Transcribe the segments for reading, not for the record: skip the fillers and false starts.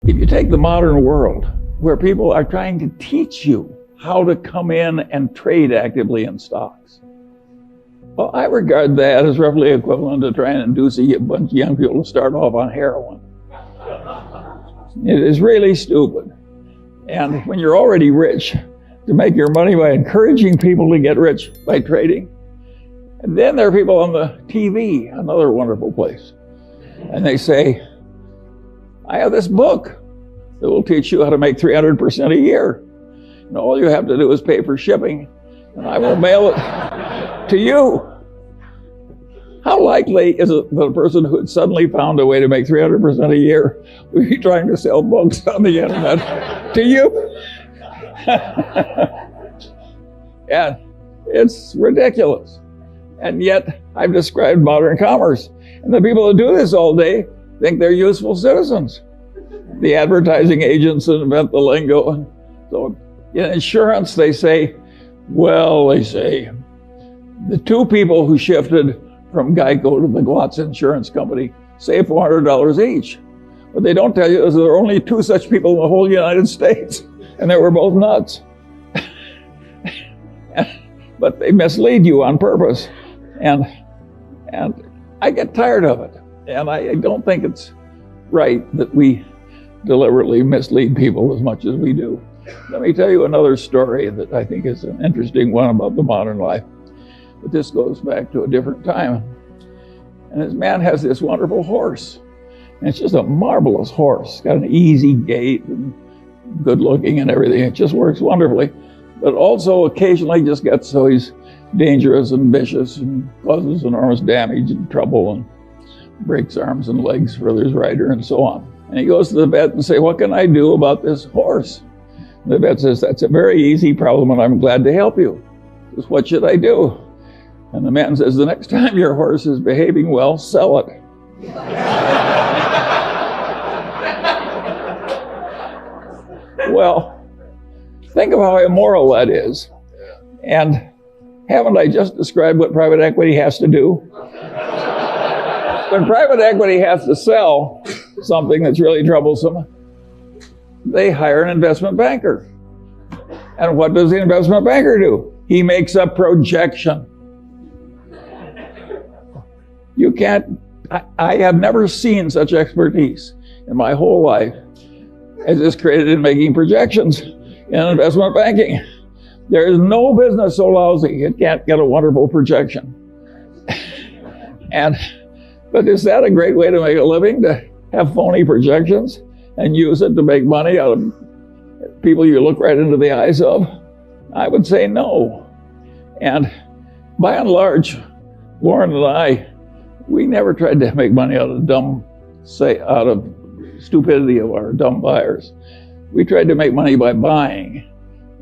If you take the modern world, where people are trying to teach you how to come in and trade actively in stocks, well, I regard that as roughly equivalent to trying to induce a bunch of young people to start off on heroin. It is really stupid. And when you're already rich, to make your money by encouraging people to get rich by trading. And then there are people on the TV, another wonderful place. And they say, I have this book that will teach you how to make 300% a year. And all you have to do is pay for shipping, and I will mail it to you. How likely is it that a person who had suddenly found a way to make 300% a year would be trying to sell books on the internet to you? And it's ridiculous. And yet, I've described modern commerce. And the people who do this all day think they're useful citizens. The advertising agents that invent the lingo. And so in insurance, they say, the two people who shifted from Geico to the Glotz Insurance Company saved $400 each. What they don't tell you is there are only two such people in the whole United States, and they were both nuts. But they mislead you on purpose. And I get tired of it. And I don't think it's right that we deliberately mislead people as much as we do. Let me tell you another story that I think is an interesting one about the modern life. But this goes back to a different time. And this man has this wonderful horse. And it's just a marvelous horse. It's got an easy gait and good looking and everything. It just works wonderfully. But also occasionally just gets so he's dangerous and vicious and causes enormous damage and trouble and breaks arms and legs for his rider and so on. And he goes to the vet and says, what can I do about this horse? And the vet says, that's a very easy problem and I'm glad to help you. He says, what should I do? And the man says, the next time your horse is behaving well, sell it. Well, think of how immoral that is. And haven't I just described what private equity has to do? When private equity has to sell something that's really troublesome, they hire an investment banker. And what does the investment banker do? He makes a projection. You can't, I have never seen such expertise in my whole life as is created in making projections in investment banking. There is no business so lousy it can't get a wonderful projection. But is that a great way to make a living, to have phony projections and use it to make money out of people you look right into the eyes of? I would say no. And by and large, Lauren and I, we never tried to make money out of stupidity of our dumb buyers. We tried to make money by buying.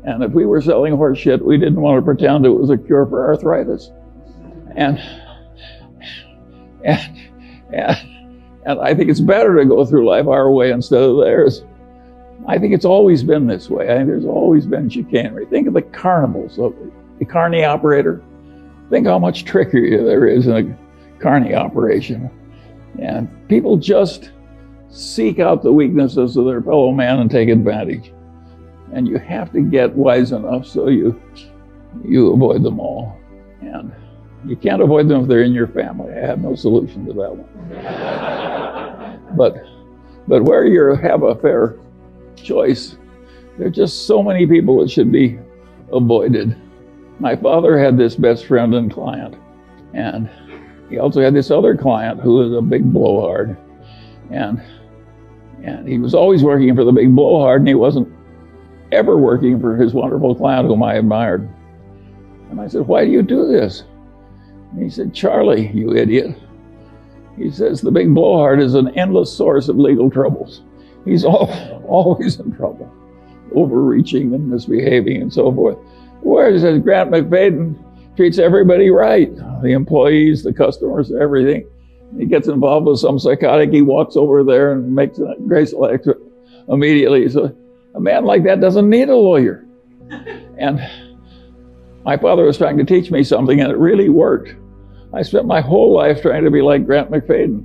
And if we were selling horse shit, we didn't want to pretend it was a cure for arthritis. And I think it's better to go through life our way instead of theirs. I think it's always been this way. I think there's always been chicanery. Think of the carnivals, the carny operator. Think how much trickery there is in a carny operation. And people just seek out the weaknesses of their fellow man and take advantage. And you have to get wise enough so you avoid them all. And you can't avoid them if they're in your family. I have no solution to that one. But where you have a fair choice, there are just so many people that should be avoided. My father had this best friend and client, and he also had this other client who was a big blowhard. And he was always working for the big blowhard, and he wasn't ever working for his wonderful client whom I admired. And I said, why do you do this? And he said, Charlie, you idiot. He says, the big blowhard is an endless source of legal troubles. He's always in trouble, overreaching and misbehaving and so forth. Whereas Grant McFadden treats everybody right, the employees, the customers, everything. He gets involved with some psychotic, he walks over there and makes a graceful exit immediately. So a man like that doesn't need a lawyer. And my father was trying to teach me something, and it really worked. I spent my whole life trying to be like Grant McFadden.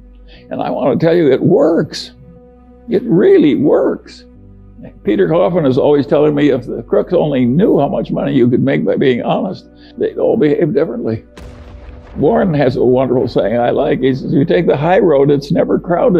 And I want to tell you, it works. It really works. Peter Coffin is always telling me if the crooks only knew how much money you could make by being honest, they'd all behave differently. Warren has a wonderful saying I like. He says, if you take the high road, it's never crowded.